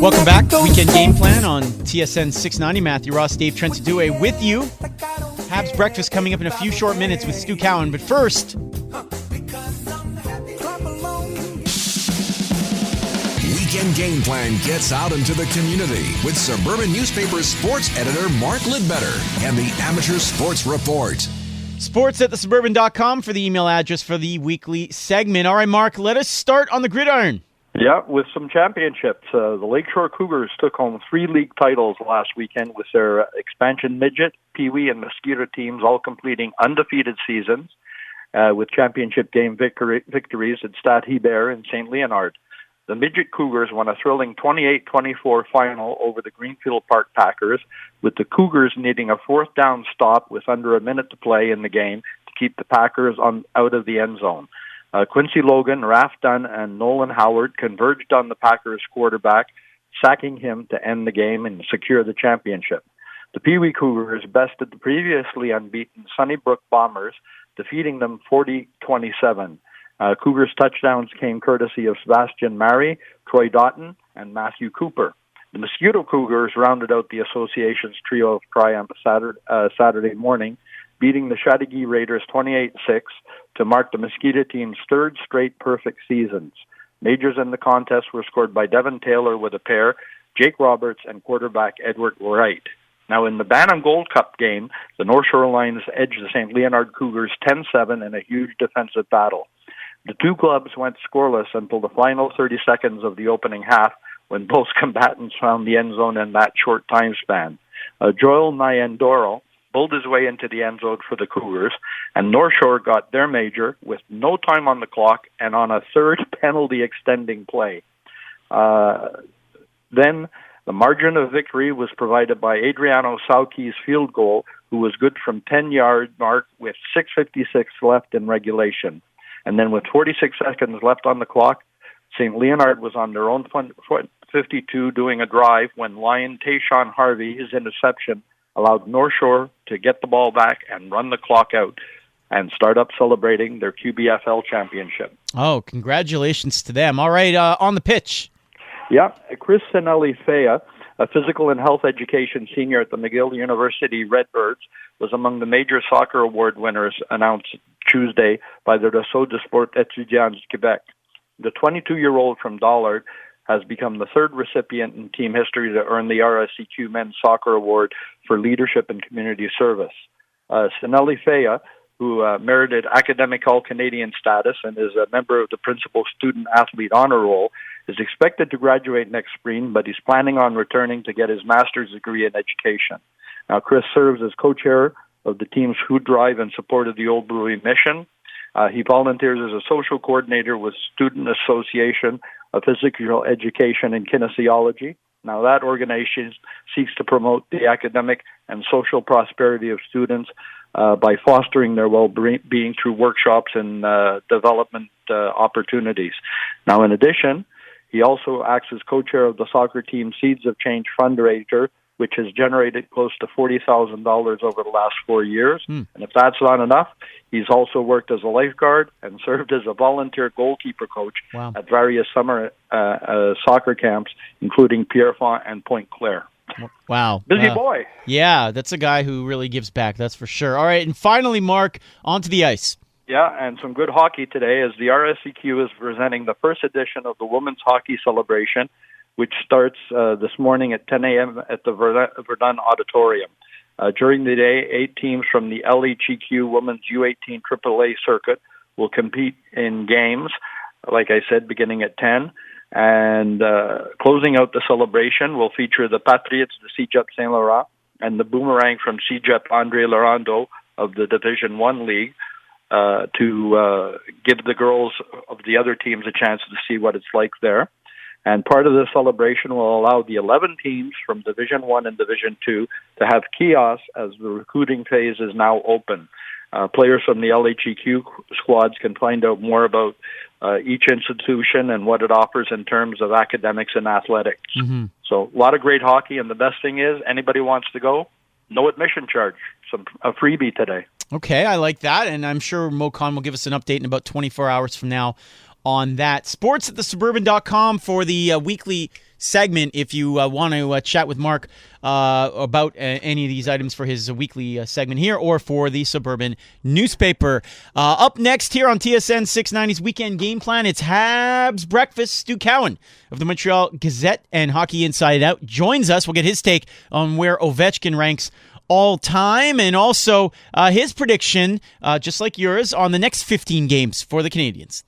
Welcome back. Weekend Game Plan on TSN 690. Matthew Ross, Dave Trentadue with you. Habs breakfast coming up in a few short minutes with Stu Cowan. But first, Weekend Game Plan gets out into the community with Suburban Newspaper's sports editor Mark Lidbetter and the Amateur Sports Report. sports at thesuburban.com for the email address for the weekly segment. All right, Mark, let us start on the gridiron. Yeah, with some championships. The Lakeshore Cougars took home 3 league titles last weekend with their expansion midget, peewee, and mosquito teams all completing undefeated seasons with championship game victories at Stade Hébert and St. Leonard. The midget Cougars won a thrilling 28-24 final over the Greenfield Park Packers, with the Cougars needing a fourth down stop with under a minute to play in the game to keep the Packers out of the end zone. Quincy Logan, Raf Dunn, and Nolan Howard converged on the Packers quarterback, sacking him to end the game and secure the championship. The Pee-wee Cougars bested the previously unbeaten Sunnybrook Bombers, defeating them 40-27. Cougars touchdowns came courtesy of Sebastian Mary, Troy Doughton, and Matthew Cooper. The Mosquito Cougars rounded out the association's trio of triumph Saturday morning, beating the Chateauguay Raiders 28-6 to mark the Mosquito team's third straight perfect seasons. Majors in the contest were scored by Devin Taylor with a pair, Jake Roberts, and quarterback Edward Wright. Now, in the Bantam Gold Cup game, the North Shore Lions edged the St. Leonard Cougars 10-7 in a huge defensive battle. The two clubs went scoreless until the final 30 seconds of the opening half, when both combatants found the end zone in that short time span. Joel Nyandoro pulled his way into the end zone for the Cougars, and North Shore got their major with no time on the clock and on a third penalty extending play. Then the margin of victory was provided by Adriano Sauki's field goal, who was good from 10-yard mark with 6:56 left in regulation. And then with 46 seconds left on the clock, St. Leonard was on their own 52 doing a drive when Lion Tayshawn Harvey, his interception, allowed North Shore to get the ball back and run the clock out and start up celebrating their QBFL championship. Oh, congratulations to them. All right, on the pitch. Yeah, Chris Sinelli-Fea, a physical and health education senior at the McGill University Redbirds, was among the major soccer award winners announced Tuesday by the Réseau de Sport Étudiant du Québec. The 22-year-old from Dollard has become the third recipient in team history to earn the RSEQ Men's Soccer Award for Leadership and Community Service. Sinelli-Fea, who merited academic all-Canadian status and is a member of the Principal Student Athlete Honor Roll, is expected to graduate next spring, but he's planning on returning to get his master's degree in education. Now, Chris serves as co-chair of the team's food drive in support of the Old Brewery Mission. He volunteers as a social coordinator with Student Association of Physical Education and Kinesiology. Now, that organization seeks to promote the academic and social prosperity of students by fostering their well-being through workshops and development opportunities. Now, in addition, he also acts as co-chair of the soccer team Seeds of Change fundraiser, which has generated close to $40,000 over the last 4 years. And if that's not enough, he's also worked as a lifeguard and served as a volunteer goalkeeper coach at various summer soccer camps, including Pierrefonds and Pointe Claire. Wow. Busy boy. Yeah, that's a guy who really gives back, that's for sure. All right, and finally, Mark, onto the ice. Yeah, and some good hockey today as the RSEQ is presenting the first edition of the Women's Hockey Celebration, which starts this morning at 10 a.m. at the Verdun Auditorium. During the day, 8 teams from the LHEQ Women's U18 AAA circuit will compete in games, like I said, beginning at 10. And closing out the celebration will feature the Patriots de Cégep Saint Laurent and the Boomerang from Cégep André Laurando of the Division I League to give the girls of the other teams a chance to see what it's like there. And part of the celebration will allow the 11 teams from Division I and Division II to have kiosks as the recruiting phase is now open. Players from the LHEQ squads can find out more about each institution and what it offers in terms of academics and athletics. Mm-hmm. So a lot of great hockey, and the best thing is anybody wants to go, no admission charge. A freebie today. Okay, I like that, and I'm sure MoCon will give us an update in about 24 hours from now on that. Sports at thesuburban.com for the weekly segment if you want to chat with Mark about any of these items for his weekly segment here or for the Suburban newspaper. Up next here on TSN 690's Weekend Game Plan, it's Habs Breakfast. Stu Cowan of the Montreal Gazette and Hockey Inside Out joins us. We'll get his take on where Ovechkin ranks all time and also his prediction, just like yours, on the next 15 games for the Canadiens.